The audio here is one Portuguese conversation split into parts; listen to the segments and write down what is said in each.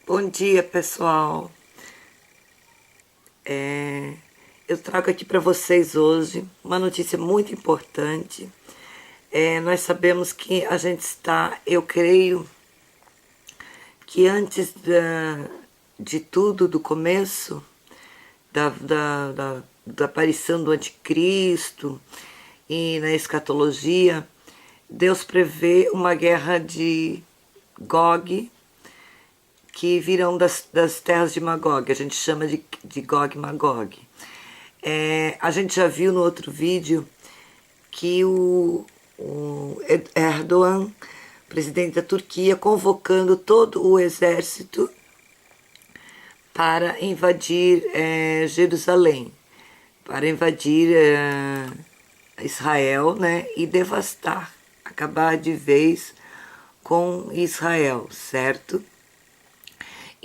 Bom dia, pessoal. Eu trago aqui para vocês hoje uma notícia muito importante. Nós sabemos que a gente está, eu creio que antes de tudo, do começo, da aparição do anticristo e na escatologia, Deus prevê uma guerra de Gog, que virão das terras de Magog. A gente chama de Gog e Magog. A gente já viu no outro vídeo que o Erdogan, presidente da Turquia, convocando todo o exército para invadir Jerusalém, para invadir Israel, né, e devastar, acabar de vez com Israel, certo?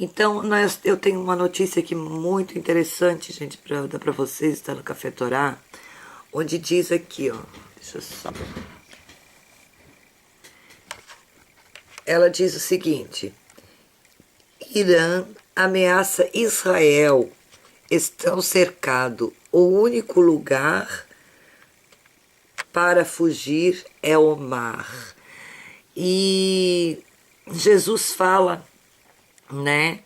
Então, eu tenho uma notícia aqui muito interessante, gente, para dar para vocês, está no Café Torá, onde diz aqui, ó, deixa eu só... Ela diz o seguinte: Irã ameaça Israel, estão cercados, o único lugar para fugir é o mar. E Jesus fala, né,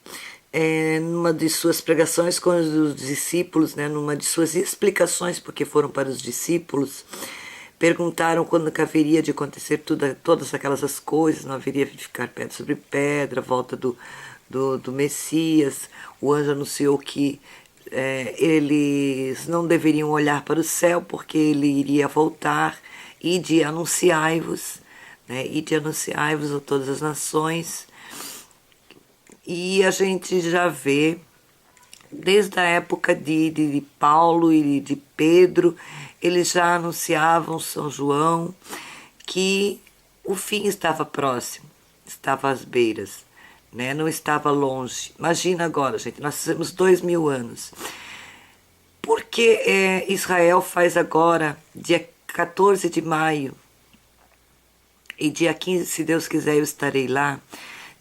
numa de suas pregações com os discípulos, né, numa de suas explicações, porque foram para os discípulos, perguntaram quando que haveria de acontecer todas aquelas coisas, não haveria de ficar pedra sobre pedra, a volta do Messias. O anjo anunciou que eles não deveriam olhar para o céu, porque ele iria voltar, e de anunciai-vos, né, e de anunciai-vos a todas as nações. E a gente já vê, desde a época de Paulo e de Pedro, eles já anunciavam São João que o fim estava próximo, estava às beiras, né? Não estava longe. Imagina agora, gente, nós temos 2000 anos. Por que Israel faz agora, dia 14 de maio, e dia 15, se Deus quiser, eu estarei lá.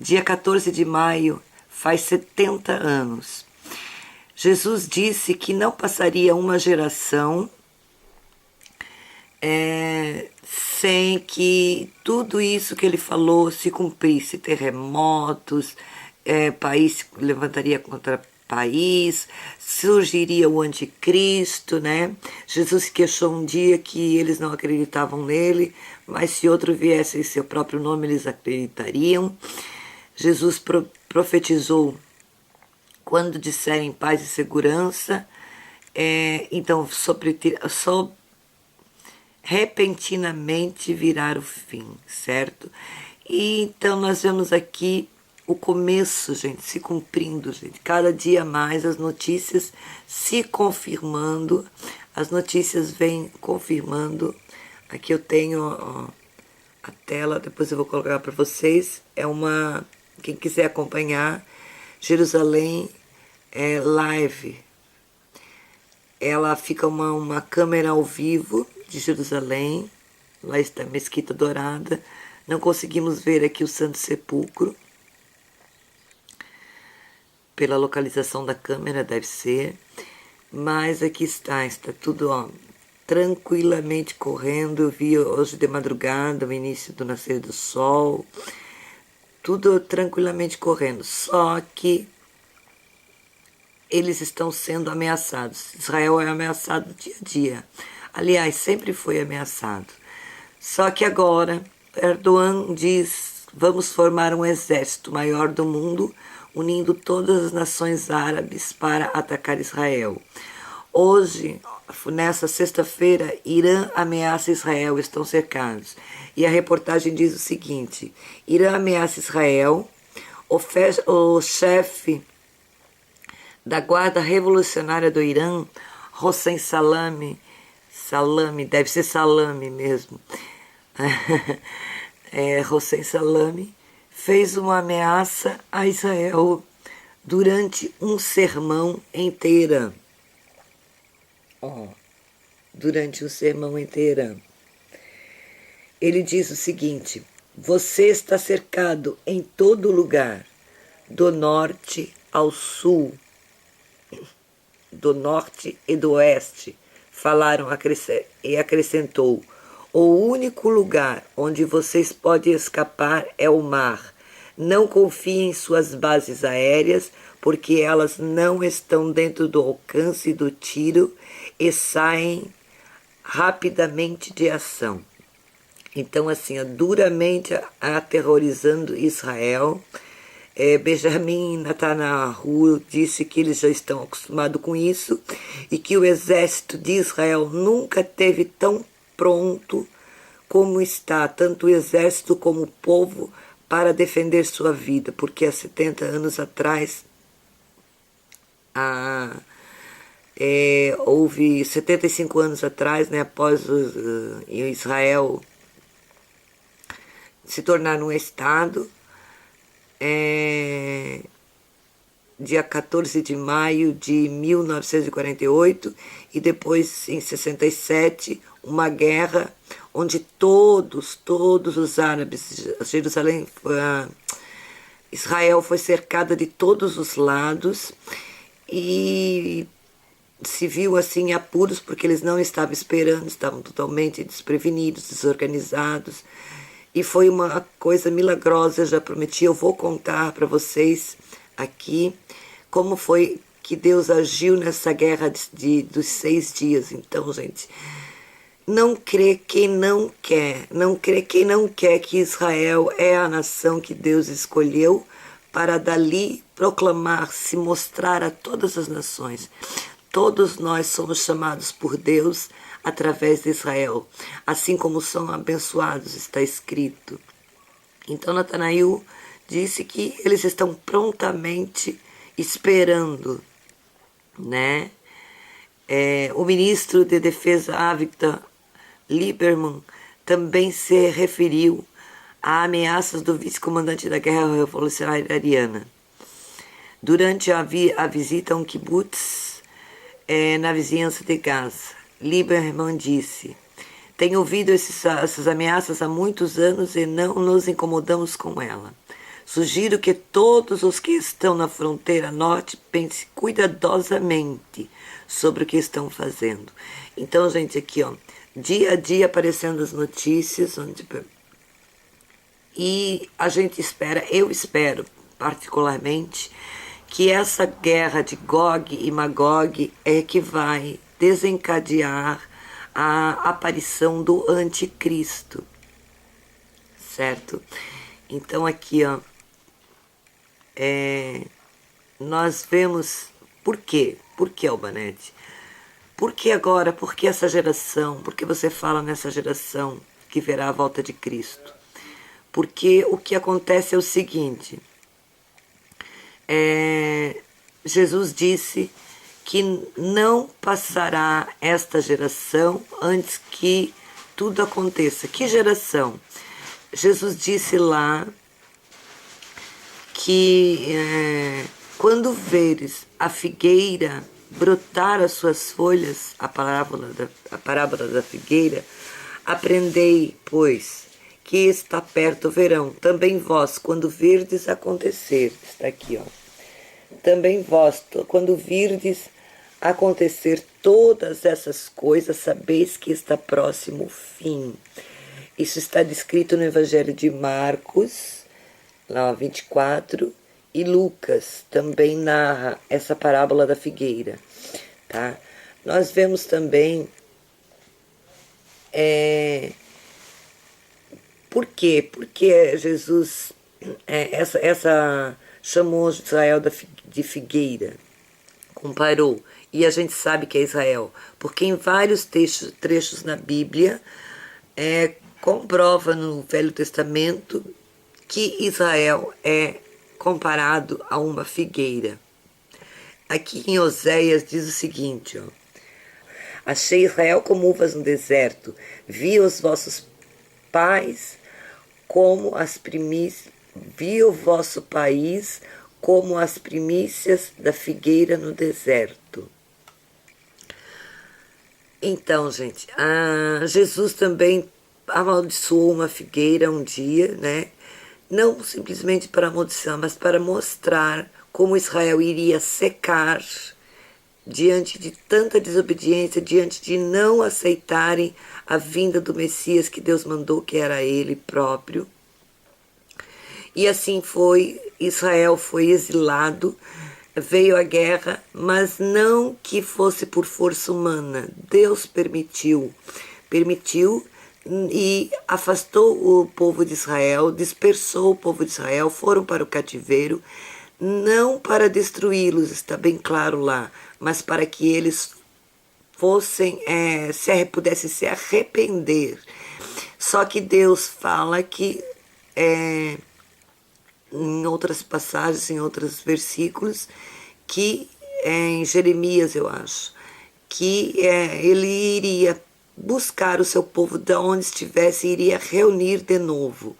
Dia 14 de maio faz 70 anos. Jesus disse que não passaria uma geração sem que tudo isso que ele falou se cumprisse. Terremotos, país se levantaria contra país, surgiria o anticristo, né? Jesus queixou um dia que eles não acreditavam nele, mas se outro viesse em seu próprio nome, eles acreditariam. Jesus profetizou: quando disserem paz e segurança, então repentinamente virá o fim, certo? E então nós vemos aqui o começo, gente, se cumprindo, gente. Cada dia mais as notícias se confirmando, as notícias vêm confirmando. Aqui eu tenho, ó, a tela, depois eu vou colocar para vocês. Quem quiser acompanhar, Jerusalém Live. Ela fica uma câmera ao vivo de Jerusalém. Lá está a Mesquita Dourada. Não conseguimos ver aqui o Santo Sepulcro. Pela localização da câmera, deve ser. Mas aqui está tudo, ó, tranquilamente correndo. Eu vi hoje de madrugada o início do nascer do sol. Tudo tranquilamente correndo. Só que eles estão sendo ameaçados. Israel é ameaçado dia a dia. Aliás, sempre foi ameaçado. Só que agora Erdogan diz: vamos formar um exército maior do mundo, unindo todas as nações árabes para atacar Israel. Hoje, nessa sexta-feira, Irã ameaça Israel, estão cercados. E a reportagem diz o seguinte: Irã ameaça Israel, o chefe da Guarda Revolucionária do Irã, Hossein Salami, deve ser Salami mesmo, Hossein Salami, fez uma ameaça a Israel durante um sermão em Teherã. Durante um sermão em Teherã. Ele diz o seguinte: você está cercado em todo lugar. do norte ao sul, do norte e do oeste, falaram e acrescentou: o único lugar onde vocês podem escapar é o mar. Não confiem em suas bases aéreas, porque elas não estão dentro do alcance do tiro e saem rapidamente de ação. Então, assim, duramente aterrorizando Israel. Benjamin Netanyahu disse que eles já estão acostumados com isso e que o exército de Israel nunca esteve tão pronto como está, tanto o exército como o povo, para defender sua vida, porque há 70 anos atrás houve 75 anos atrás, né, após Israel se tornar um Estado, dia 14 de maio de 1948, e depois, em 67, uma guerra onde todos os árabes, Jerusalém, Israel foi cercada de todos os lados e se viu assim em apuros porque eles não estavam esperando, estavam totalmente desprevenidos, desorganizados. E foi uma coisa milagrosa, eu já prometi, eu vou contar para vocês aqui como foi que Deus agiu nessa guerra dos 6 dias. Então, gente, não crê quem não quer, não crê quem não quer que Israel é a nação que Deus escolheu para dali proclamar, se mostrar a todas as nações. Todos nós somos chamados por Deus através de Israel, assim como são abençoados, está escrito. Então Natanael disse que eles estão prontamente esperando, né? O ministro de Defesa, Avigdor Lieberman, também se referiu a ameaças do vice-comandante da Guerra Revolucionária Ariana. Durante a visita a um kibbutz na vizinhança de Gaza, Lieberman disse: tenho ouvido essas ameaças há muitos anos e não nos incomodamos com ela. Sugiro que todos os que estão na fronteira norte pensem cuidadosamente sobre o que estão fazendo. Então, gente, aqui, ó, dia a dia aparecendo as notícias, e a gente espera, eu espero particularmente, que essa guerra de Gog e Magog é que vai desencadear a aparição do anticristo, certo? Então aqui, ó, nós vemos por quê? Por que, Albanete? Por que agora? Por que essa geração? Por que você fala nessa geração que verá a volta de Cristo? Porque o que acontece é o seguinte: Jesus disse que não passará esta geração antes que tudo aconteça. Que geração? Jesus disse lá que quando veres a figueira brotar as suas folhas, a parábola da figueira, aprendei, pois, que está perto o verão. Também vós, quando virdes acontecer, está aqui, ó. Também vós, quando virdes acontecer todas essas coisas, sabeis que está próximo o fim. Isso está descrito no Evangelho de Marcos, lá 24, e Lucas também narra essa parábola da figueira, tá? Nós vemos também por quê? Porque Jesus chamou Israel de figueira, comparou, e a gente sabe que é Israel, porque em vários trechos na Bíblia comprova no Velho Testamento que Israel é comparado a uma figueira. Aqui em Oséias diz o seguinte, ó: achei Israel como uvas no deserto, vi os vossos pais como as primícias, vi o vosso país como as primícias da figueira no deserto. Então, gente, Jesus também amaldiçoou uma figueira um dia, né? não simplesmente para amaldiçoar, mas para mostrar como Israel iria secar diante de tanta desobediência, diante de não aceitarem a vinda do Messias que Deus mandou, que era ele próprio. E assim foi, Israel foi exilado, veio a guerra, mas não que fosse por força humana. Deus permitiu e afastou o povo de Israel, dispersou o povo de Israel, foram para o cativeiro, não para destruí-los, está bem claro lá, mas para que eles fossem, pudessem se arrepender. Só que Deus fala que, em outras passagens, em outros versículos, que em Jeremias, eu acho, que ele iria buscar o seu povo de onde estivesse, iria reunir de novo,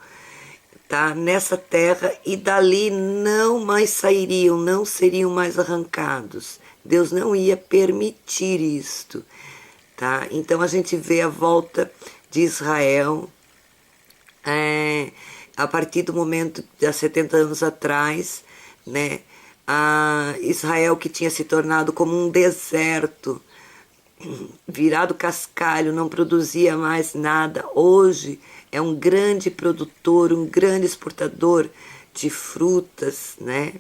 tá, nessa terra, e dali não mais sairiam, não seriam mais arrancados. Deus não ia permitir isto, tá? Então a gente vê a volta de Israel a partir do momento de há 70 anos atrás, né? A Israel, que tinha se tornado como um deserto, virado cascalho, não produzia mais nada. Hoje é um grande produtor, um grande exportador de frutas, né?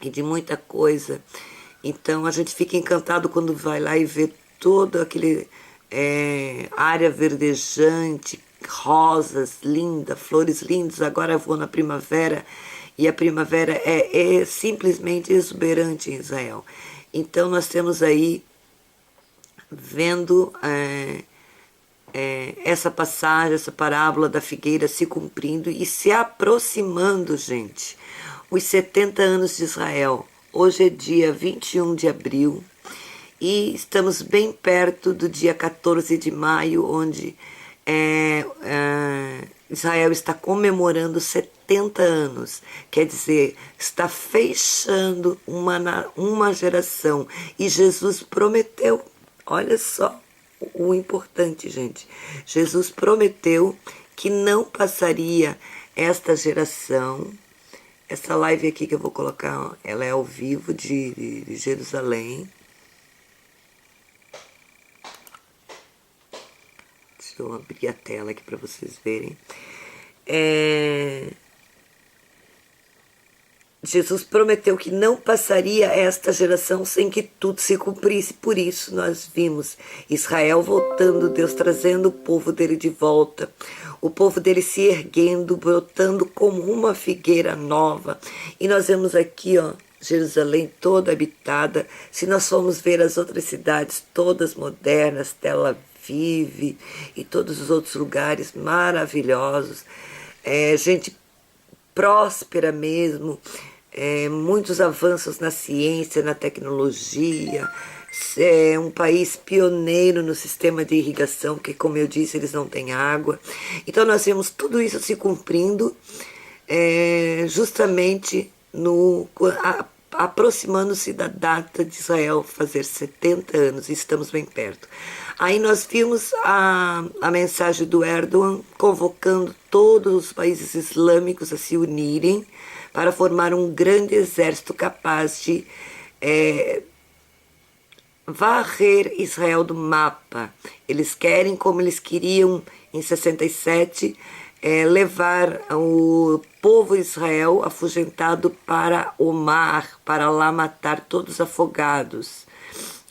E de muita coisa. Então a gente fica encantado quando vai lá e vê toda aquele área verdejante, rosas lindas, flores lindas. Agora eu vou na primavera e a primavera é simplesmente exuberante em Israel. Então nós temos aí vendo essa passagem, essa parábola da figueira se cumprindo e se aproximando, gente. Os 70 anos de Israel. Hoje é dia 21 de abril e estamos bem perto do dia 14 de maio, onde Israel está comemorando 70 anos. Quer dizer, está fechando uma geração. E Jesus prometeu, olha só o importante, gente. Jesus prometeu que não passaria esta geração. Essa live aqui que eu vou colocar, ela é ao vivo de Jerusalém. Deixa eu abrir a tela aqui para vocês verem. Jesus prometeu que não passaria esta geração sem que tudo se cumprisse. Por isso nós vimos Israel voltando, Deus trazendo o povo dele de volta, o povo dele se erguendo, brotando como uma figueira nova. E nós vemos aqui, ó, Jerusalém toda habitada. Se nós formos ver as outras cidades todas modernas, Tel Aviv e todos os outros lugares maravilhosos, gente próspera mesmo, muitos avanços na ciência, na tecnologia, um país pioneiro no sistema de irrigação, porque, como eu disse, eles não têm água. Então nós vemos tudo isso se cumprindo, justamente aproximando-se da data de Israel fazer 70 anos, e estamos bem perto. Aí nós vimos a mensagem do Erdogan convocando todos os países islâmicos a se unirem para formar um grande exército capaz de varrer Israel do mapa. Eles querem, como eles queriam em 67, levar o povo de Israel afugentado para o mar, para lá matar todos os afogados,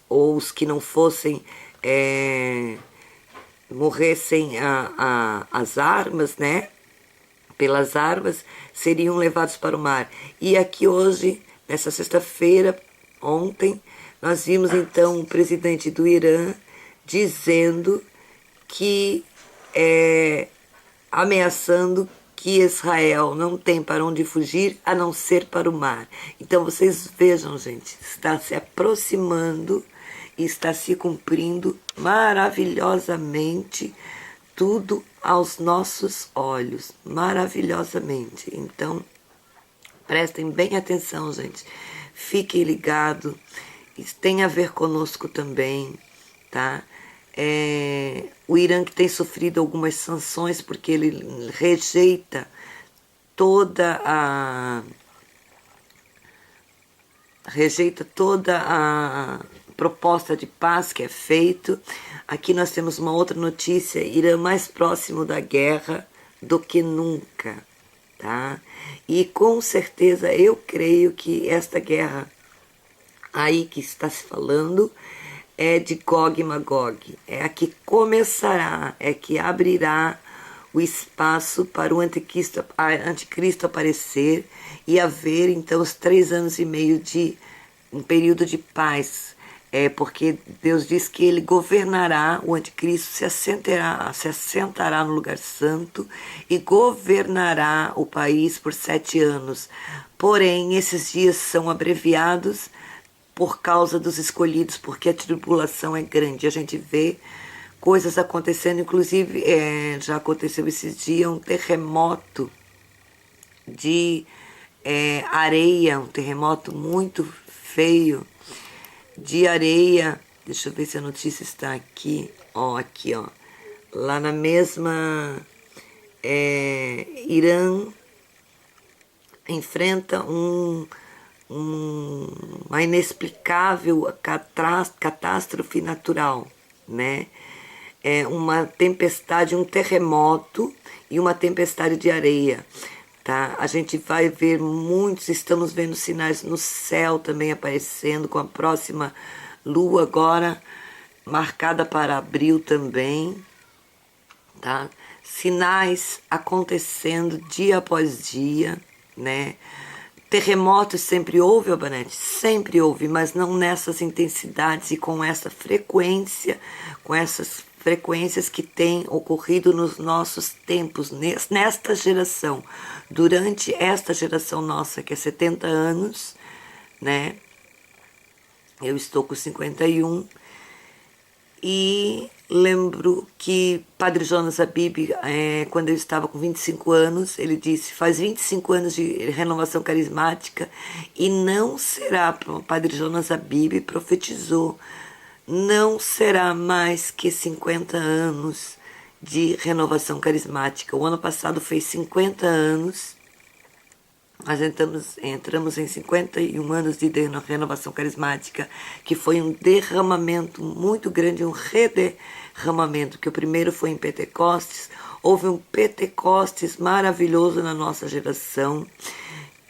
ou os que não fossem, morressem as armas, né? Pelas armas, seriam levados para o mar. E aqui hoje, nessa sexta-feira, ontem, nós vimos então o presidente do Irã dizendo que, ameaçando que Israel não tem para onde fugir a não ser para o mar. Então vocês vejam, gente, está se aproximando e está se cumprindo maravilhosamente tudo aos nossos olhos, maravilhosamente. Então, prestem bem atenção, gente. Fiquem ligados. Isso tem a ver conosco também, tá? O Irã, que tem sofrido algumas sanções porque ele rejeita toda a proposta de paz que é feito. Aqui nós temos uma outra notícia: Irã mais próximo da guerra do que nunca, tá? E com certeza eu creio que esta guerra aí que está se falando é de Gog e Magog, é a que começará, é que abrirá o espaço para o anticristo aparecer e haver então os 3 anos e meio de um período de paz, porque Deus diz que ele governará, o anticristo se assentará no lugar santo e governará o país por 7 anos. Porém, esses dias são abreviados por causa dos escolhidos, porque a tribulação é grande. A gente vê coisas acontecendo, inclusive já aconteceu esses dias um terremoto de areia, um terremoto muito feio de areia. Deixa eu ver se a notícia está aqui. Aqui, ó. Lá na mesma Irã enfrenta uma inexplicável catástrofe natural, né? Uma tempestade, um terremoto e uma tempestade de areia, tá? A gente vai ver estamos vendo sinais no céu também aparecendo, com a próxima lua agora marcada para abril também, tá? Sinais acontecendo dia após dia, né? Terremotos sempre houve, Albanete? Sempre houve, mas não nessas intensidades e com essa frequência, com essas frequências que têm ocorrido nos nossos tempos, nesta geração, durante esta geração nossa, que é 70 anos, né? Eu estou com 51 e lembro que Padre Jonas Abib, quando eu estava com 25 anos, ele disse: faz 25 anos de renovação carismática e não será, Padre Jonas Abib profetizou, não será mais que 50 anos de renovação carismática. O ano passado fez 50 anos, nós entramos em 51 anos de renovação carismática, que foi um derramamento muito grande, um rederramamento, que o primeiro foi em Pentecostes. Houve um Pentecostes maravilhoso na nossa geração,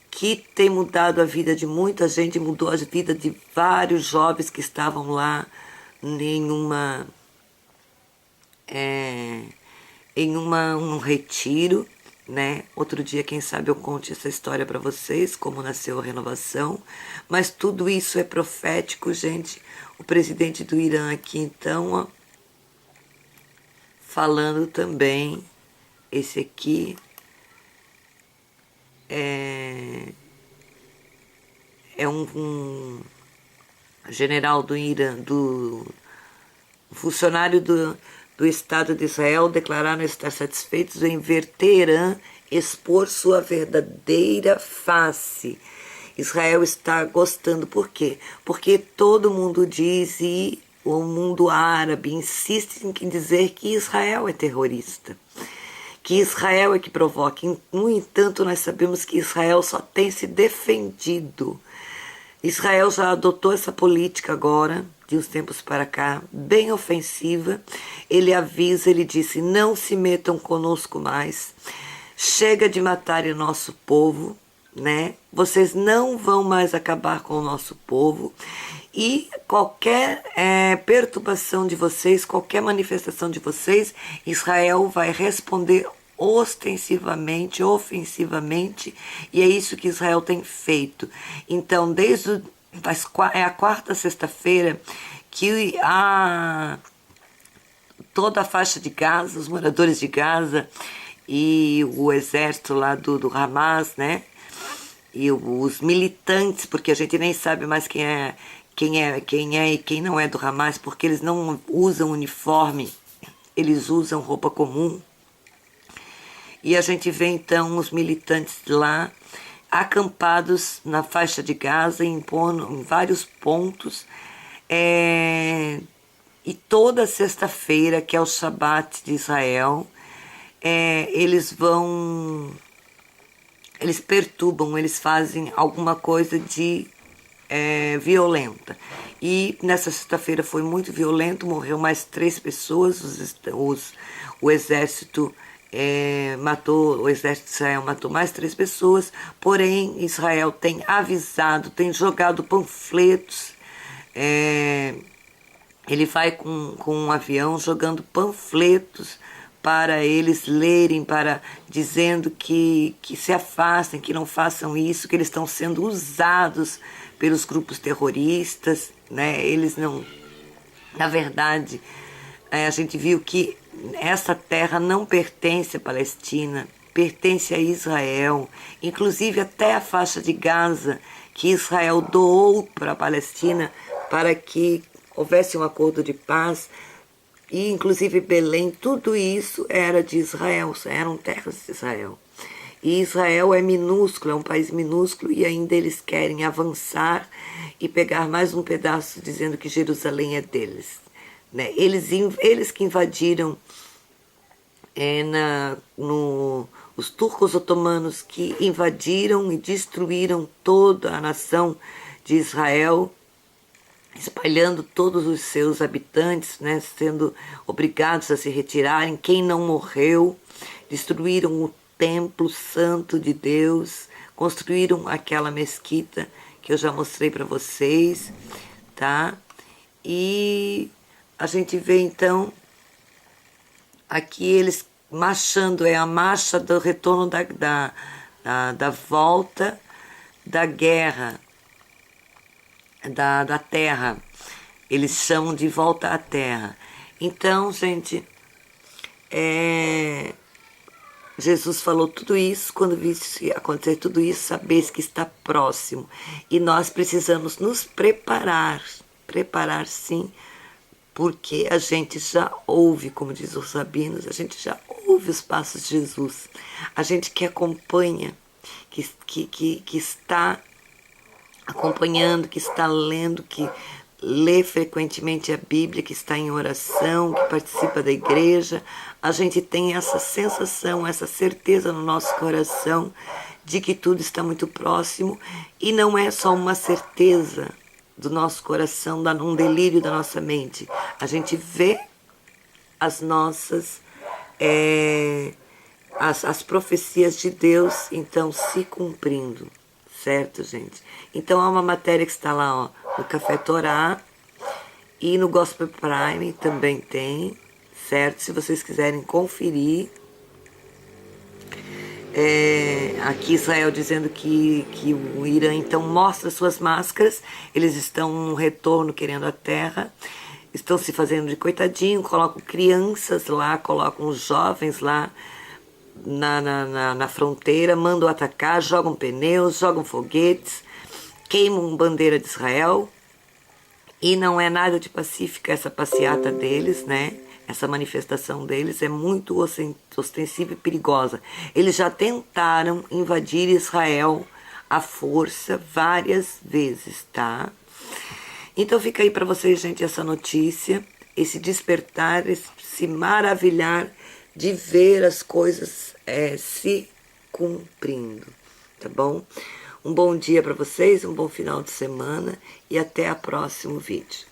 que tem mudado a vida de muita gente, mudou a vida de vários jovens que estavam lá um retiro, né? Outro dia, quem sabe, eu conte essa história para vocês, como nasceu a renovação. Mas tudo isso é profético, gente. O presidente do Irã aqui, então, ó, falando também, esse aqui é um general do Irã, funcionário do Estado de Israel, declararam estar satisfeitos em ver Teherã expor sua verdadeira face. Israel está gostando. Por quê? Porque todo mundo diz, e o mundo árabe insiste em dizer que Israel é terrorista, que Israel é que provoca. No entanto, nós sabemos que Israel só tem se defendido. Israel já adotou essa política agora, de uns tempos para cá, bem ofensiva. Ele avisa, ele disse: não se metam conosco mais, chega de matarem o nosso povo, né? Vocês não vão mais acabar com o nosso povo, e qualquer perturbação de vocês, qualquer manifestação de vocês, Israel vai responder ostensivamente, ofensivamente, e é isso que Israel tem feito. Então, é a quarta sexta-feira que toda a faixa de Gaza, os moradores de Gaza e o exército lá do Hamas, né? E os militantes, porque a gente nem sabe mais quem é e quem não é do Hamas, porque eles não usam uniforme, eles usam roupa comum. E a gente vê então os militantes lá acampados na faixa de Gaza, impondo em vários pontos. E toda sexta-feira, que é o Shabat de Israel, eles vão eles perturbam, eles fazem alguma coisa de violenta. E nessa sexta-feira foi muito violento, morreu mais 3 pessoas, o exército o exército de Israel matou mais 3 pessoas, porém Israel tem avisado, tem jogado panfletos, ele vai com um avião jogando panfletos para eles lerem, para dizendo que se afastem, que não façam isso, que eles estão sendo usados pelos grupos terroristas, né? Eles não, na verdade, a gente viu que essa terra não pertence à Palestina, pertence a Israel, inclusive até a faixa de Gaza, que Israel doou para a Palestina para que houvesse um acordo de paz, e inclusive Belém, tudo isso era de Israel, eram terras de Israel. E Israel é minúsculo, é um país minúsculo, e ainda eles querem avançar e pegar mais um pedaço dizendo que Jerusalém é deles. Né? Eles que invadiram os turcos otomanos que invadiram e destruíram toda a nação de Israel, espalhando todos os seus habitantes, né, sendo obrigados a se retirarem. Quem não morreu, destruíram o templo santo de Deus, construíram aquela mesquita que eu já mostrei para vocês, tá? E a gente vê então aqui eles marchando, é a marcha do retorno da volta da guerra, da terra. Eles chamam de volta à terra. Então, gente, Jesus falou tudo isso, quando visse acontecer tudo isso, sabeis que está próximo. E nós precisamos nos preparar sim, porque a gente já ouve, como diz os rabinos, a gente já ouve os passos de Jesus. A gente que acompanha, que está acompanhando, que está lendo, que lê frequentemente a Bíblia, que está em oração, que participa da igreja, a gente tem essa sensação, essa certeza no nosso coração de que tudo está muito próximo, e não é só uma certeza do nosso coração, um delírio da nossa mente. A gente vê as nossas as profecias de Deus então se cumprindo, certo, gente? Então há uma matéria que está lá, ó, no Café Torá, e no Gospel Prime também tem, certo? Se vocês quiserem conferir. Aqui Israel dizendo que o Irã então mostra suas máscaras, eles estão no retorno querendo a terra, estão se fazendo de coitadinho, colocam crianças lá, colocam os jovens lá na fronteira, mandam atacar, jogam pneus, jogam foguetes, queimam bandeira de Israel, e não é nada de pacífica essa passeata deles, né? Essa manifestação deles é muito ostensiva e perigosa. Eles já tentaram invadir Israel à força várias vezes, tá? Então fica aí para vocês, gente, essa notícia, esse despertar, se maravilhar de ver as coisas se cumprindo, tá bom? Um bom dia para vocês, um bom final de semana e até o próximo vídeo.